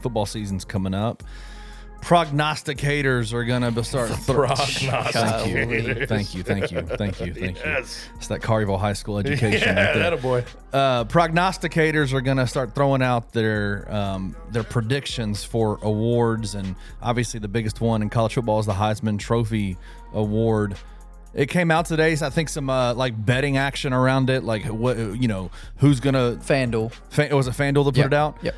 football season's coming up. Prognosticators are going to start. Prognosticators. Thank you. Yes. It's that Collierville High School education. Yeah, right there. that a boy. Prognosticators are going to start throwing out their predictions for awards, and obviously the biggest one in college football is the Heisman Trophy Award. It came out today, so I think some like betting action around it, like what who's gonna FanDuel. Was it FanDuel that put it out? Yep.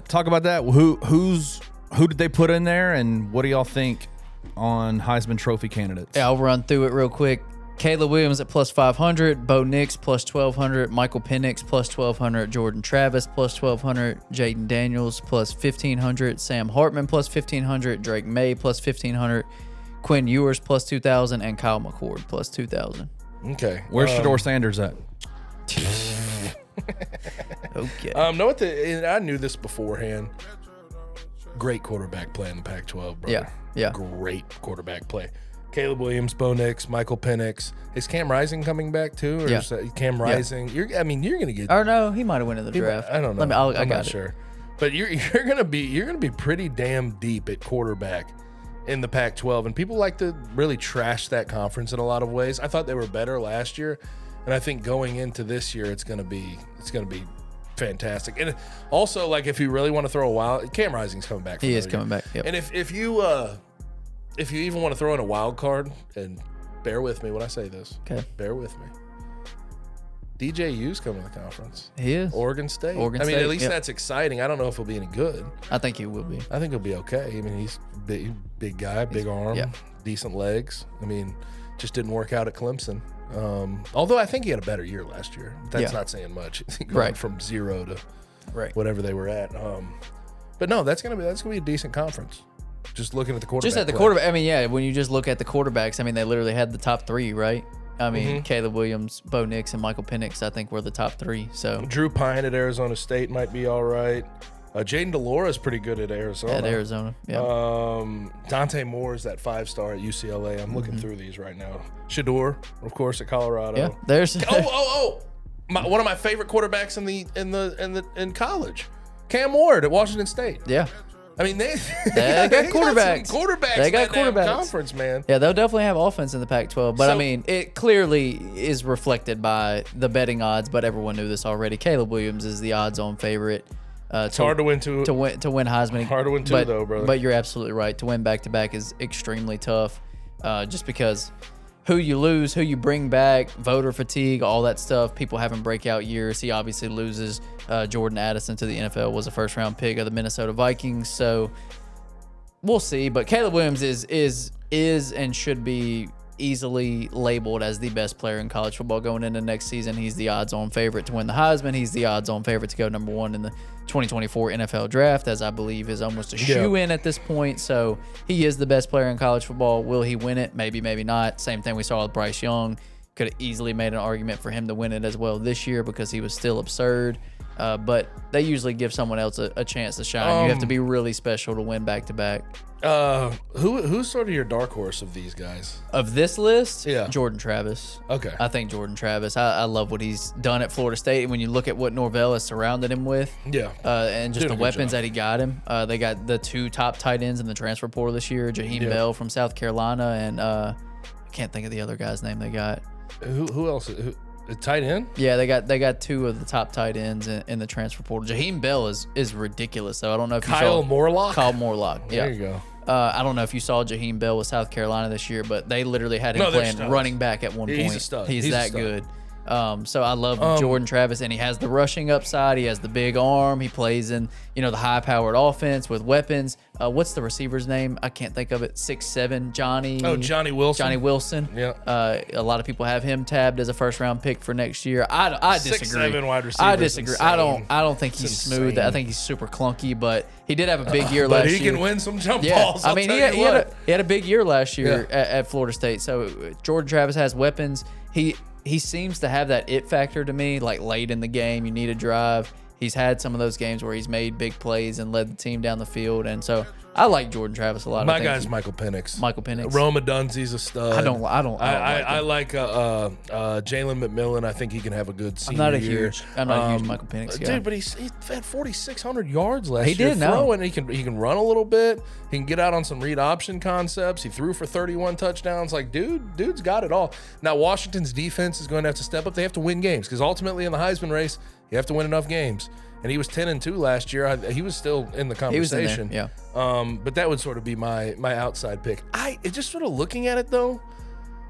Talk about that. Who did they put in there, and what do y'all think on Heisman Trophy candidates? Yeah, I'll run through it real quick. Caleb Williams at plus 500, Bo Nix plus 1,200, Michael Penix plus 1,200, Jordan Travis plus 1,200, Jaden Daniels plus 1,500, Sam Hartman plus 1,500, Drake May plus 1,500, Quinn Ewers plus 2,000, and Kyle McCord plus 2,000. Okay. Where's Shedeur Sanders at? Okay. I knew this beforehand. Great quarterback play in the Pac-12, brother. Yeah. Great quarterback play. Caleb Williams, Bo Nix, Michael Penix. Is Cam Rising coming back too? Or is that Cam Rising? You're going to get. Or no, he might have went in the draft. I don't know. I'm not sure. But you're going to be pretty damn deep at quarterback in the Pac-12, and people like to really trash that conference in a lot of ways. I thought they were better last year, and I think going into this year, it's going to be fantastic. And also, like, if you really want to throw a wild, Cam Rising's coming back. He is coming back. Yep. And if you even want to throw in a wild card, and bear with me when I say this, okay, bear with me. DJU's coming to the conference. He is. Oregon State. At least that's exciting. I don't know if he'll be any good. I think he will be. I think he'll be okay. I mean, he's big guy, big arm, decent legs. I mean, just didn't work out at Clemson. Although I think he had a better year last year. That's not saying much. Going from 0 to whatever they were at. But no, that's gonna be a decent conference. Just looking at the quarterback. Just at the quarterback. I mean, when you just look at the quarterbacks, I mean, they literally had the top three, right? I mean, Caleb Williams, Bo Nix, and Michael Penix, I think, were the top three. So Drew Pine at Arizona State might be all right. Jaden DeLora is pretty good at Arizona. Dante Moore is that 5-star at UCLA. I'm looking through these right now. Shedeur, of course, at Colorado. Yeah, there's one of my favorite quarterbacks in college, Cam Ward at Washington State. Yeah. I mean, they got quarterbacks. They got quarterbacks. Conference, man. Yeah, they'll definitely have offense in the Pac-12. But I mean, it clearly is reflected by the betting odds. But everyone knew this already. Caleb Williams is the odds-on favorite. It's hard to win to win Heisman. Hard to win two, though, brother. But you're absolutely right. To win back-to-back is extremely tough. Just because who you lose, who you bring back, voter fatigue, all that stuff. People having breakout years. He obviously loses Jordan Addison to the NFL, was a first-round pick of the Minnesota Vikings. So we'll see. But Caleb Williams is and should be easily labeled as the best player in college football going into next season. He's the odds-on favorite to win the Heisman. He's the odds-on favorite to go number one in the 2024 NFL draft, as I believe is almost a shoe-in at this point. So he is the best player in college football. Will he win it? Maybe, maybe not. Same thing we saw with Bryce Young. Could have easily made an argument for him to win it as well this year because he was still absurd. But they usually give someone else a chance to shine. You have to be really special to win back-to-back. Who's sort of your dark horse of these guys? Of this list? Yeah. Jordan Travis. Okay. I think Jordan Travis. I love what he's done at Florida State. And when you look at what Norvell has surrounded him with, and just the weapons that he got him, they got the 2 top tight ends in the transfer portal this year, Jaheim Bell from South Carolina, and I can't think of the other guy's name they got. Who else? A tight end? Yeah, they got 2 of the top tight ends in the transfer portal. Jaheim Bell is ridiculous, though. I don't know if you Kyle saw Morlock? Kyle Morlock. Yeah. There you go. I don't know if you saw Jaheim Bell with South Carolina this year, but they literally had him playing running back at one point. He's a stud. He's that good. So I love Jordan Travis, and he has the rushing upside. He has the big arm. He plays in the high-powered offense with weapons. What's the receiver's name? I can't think of it. 6'7", Johnny. Oh, Johnny Wilson. Johnny Wilson. Yeah. A lot of people have him tabbed as a first-round pick for next year. I disagree. 6'7" wide receiver. I disagree. I don't think he's smooth. I think he's super clunky, but he did have a big year last year. But he can win some jump balls. I mean, he had a big year last year at Florida State. So Jordan Travis has weapons. He seems to have that it factor to me, like late in the game, you need a drive. He's had some of those games where he's made big plays and led the team down the field, and so I like Jordan Travis a lot. My guy's Michael Penix. Michael Penix. Roma Dunzee's a stud. I don't like I him. like Jalen McMillan. I think he can have a good senior year. I'm not a huge Michael Penix guy. Dude, but he had 4,600 yards last year. He did, no. And he can run a little bit. He can get out on some read option concepts. He threw for 31 touchdowns. Like, dude's got it all. Now, Washington's defense is going to have to step up. They have to win games because ultimately in the Heisman race, you have to win enough games. And he was 10-2 last year. He was still in the conversation. He was in there, but that would sort of be my outside pick. Just sort of looking at it though,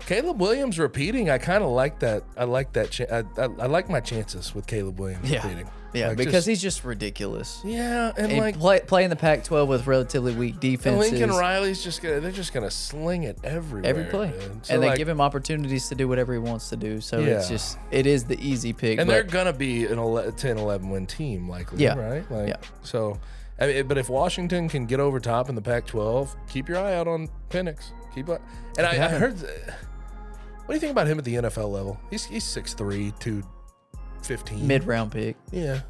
Caleb Williams repeating. I kind of like that. I like that. I like my chances with Caleb Williams repeating. Yeah, like because he's just ridiculous. Yeah, and play in the Pac-12 with relatively weak defenses. Lincoln Riley's they're just gonna sling it everywhere. Every play. So and they give him opportunities to do whatever he wants to do. So it is the easy pick. And they're gonna be an 10-11 win team likely, right? So, I mean, but if Washington can get over top in the Pac-12, keep your eye out on Penix. And I heard. What do you think about him at the NFL level? He's 6'3", 215. Mid-round pick. Yeah.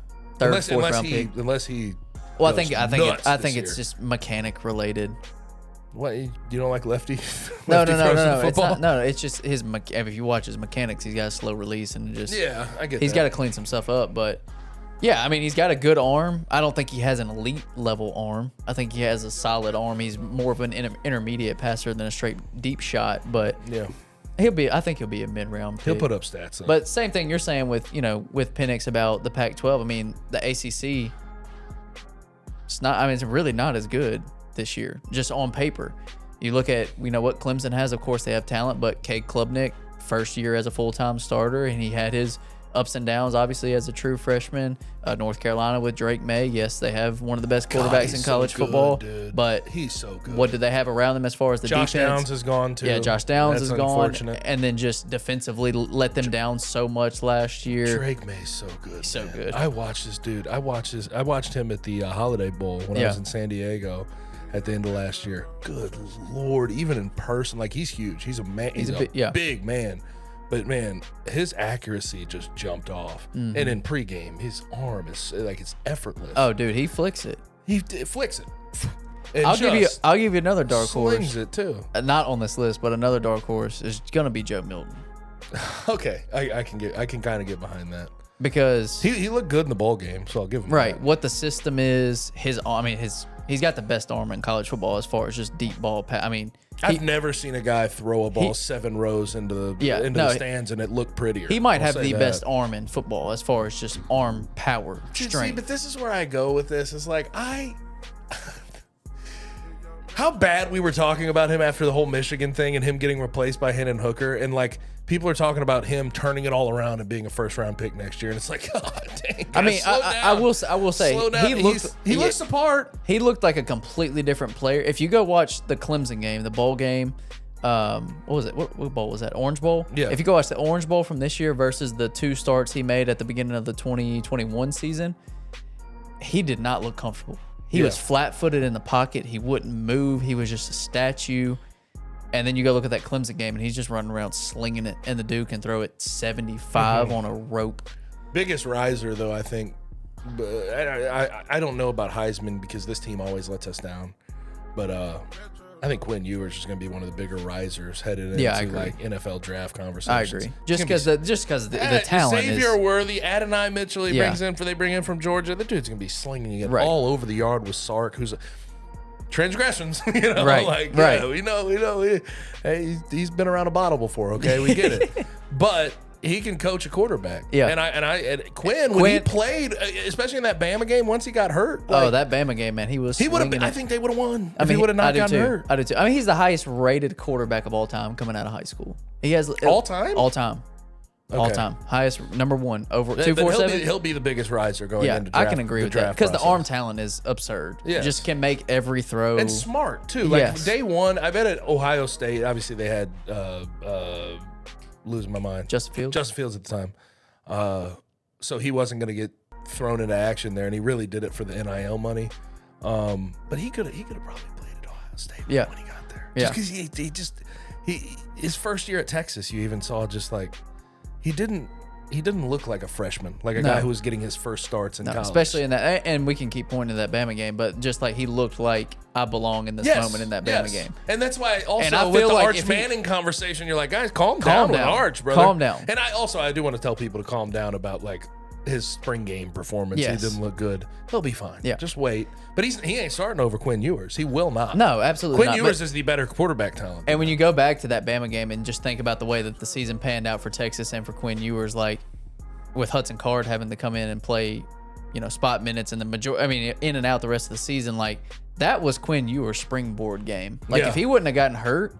Fourth round pick. Unless he. Well, I think it's just mechanic related. What, you don't like lefty? No. It's not. No, it's just his. If you watch his mechanics, he's got a slow release and just. Yeah, I get. He's got to clean some stuff up, but. Yeah, I mean, he's got a good arm. I don't think he has an elite level arm. I think he has a solid arm. He's more of an intermediate passer than a straight deep shot, but. Yeah. I think he'll be a mid-round pick. He'll put up stats. Though. But same thing you're saying with Penix about the Pac-12. I mean, the ACC. It's really not as good this year, just on paper. You look at what Clemson has. Of course, they have talent, but Cade Klubnik, first year as a full-time starter, and he had his ups and downs, obviously, as a true freshman. North Carolina with Drake May. Yes, they have one of the best quarterbacks in college football. Dude. But he's so good. What do they have around them as far as the defense? Josh Downs is gone, too. Yeah, Josh Downs is gone. And then just defensively let them down so much last year. Drake May's so good. He's so good. I watched this dude. I watched him at the Holiday Bowl when I was in San Diego at the end of last year. Good Lord. Even in person, like, he's huge. He's a man. He's a big man. But, man, his accuracy just jumped off. Mm-hmm. And in pregame, his arm is like it's effortless. Oh, dude, he flicks it. He flicks it. I'll give you another dark horse. Slings it, too. Not on this list, but another dark horse is going to be Joe Milton. Okay. I can kind of get behind that. Because he looked good in the bowl game, so I'll give him that. What the system is, he's got the best arm in college football as far as just deep ball. I've never seen a guy throw a ball 7 rows into the stands and it looked prettier. He might have the best arm in football as far as just arm power, strength. See, but this is where I go with this. It's like how bad we were talking about him after the whole Michigan thing and him getting replaced by Hendon Hooker, and like people are talking about him turning it all around and being a first-round pick next year, and it's like, God dang. I will say he looks the part. He looked like a completely different player. If you go watch the Clemson game, the bowl game, what was it? What bowl was that? Orange Bowl? Yeah. If you go watch the Orange Bowl from this year versus the 2 starts he made at the beginning of the 2021 season, he did not look comfortable. He was flat-footed in the pocket. He wouldn't move. He was just a statue. And then you go look at that Clemson game, and he's just running around slinging it, and the dude can throw it 75 on a rope. Biggest riser, though, I think. I don't know about Heisman because this team always lets us down. But I think Quinn Ewers is going to be one of the bigger risers headed into like NFL draft conversations. I agree. Just because the talent Xavier Worthy, Adonai Mitchell, they bring in from Georgia. The dude's going to be slinging it all over the yard with Sark, who's transgressions. We know. He's been around a bottle before. Okay, we get it, but. He can coach a quarterback. Yeah. And Quinn, when he played, especially in that Bama game, once he got hurt. That Bama game, man. He would have I think they would have won if he would have not gotten hurt. I do too. I mean, he's the highest rated quarterback of all time coming out of high school. He has all time? All time. Okay. All time. Highest number 1 over 247. He'll be the biggest riser going into draft. I can agree with that. Because the arm talent is absurd. Yeah. Just can make every throw. And smart too. Like day one, I bet at Ohio State, obviously they had losing my mind. Justin Fields at the time. So he wasn't going to get thrown into action there, and he really did it for the NIL money. But he could have probably played at Ohio State when he got there. Just because his first year at Texas, you even saw just like he didn't he didn't look like a freshman, like a No. guy who was getting his first starts in college. Especially in that, and we can keep pointing to that Bama game, but just like he looked like I belong in this moment in that Bama game. And that's why also And I with feel the like Arch if he- Manning conversation, you're like, guys, calm down with Arch, brother. Calm down. And I do want to tell people to calm down about like his spring game performance. Yes. He didn't look good. He'll be fine. Yeah. Just wait. But he ain't starting over Quinn Ewers. He will not. No, absolutely Quinn not. Ewers But- is the better quarterback talent. And when you go back to that Bama game and just think about the way that the season panned out for Texas and for Quinn Ewers, like with Hudson Card having to come in and play, spot minutes and in and out the rest of the season, like that was Quinn Ewers' springboard game. Like Yeah. if he wouldn't have gotten hurt,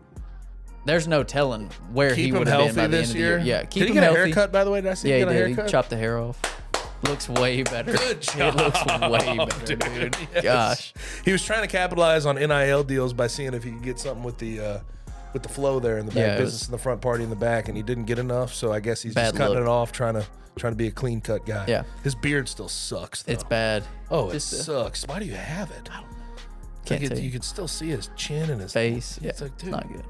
there's no telling where he Keep him would have been healthy by the this end year. of the year. Yeah, keep Did he him get a healthy. haircut, by the way? Did I see Yeah, him he get a did. He haircut? chopped the hair off. Looks way better. Good job. It looks way better, dude. Yes. Gosh. He was trying to capitalize on NIL deals by seeing if he could get something with the flow there in the back, Yeah, it business was- in the front, party in the back, and he didn't get enough. So I guess he's Bad just cutting look. it off, trying to be a clean cut guy. Yeah. His beard still sucks, though. It's bad. Oh, it Just, sucks. Why do you have it? Can't Like tell you you. could still see his chin and his Face. Yeah, It's like, dude, not good.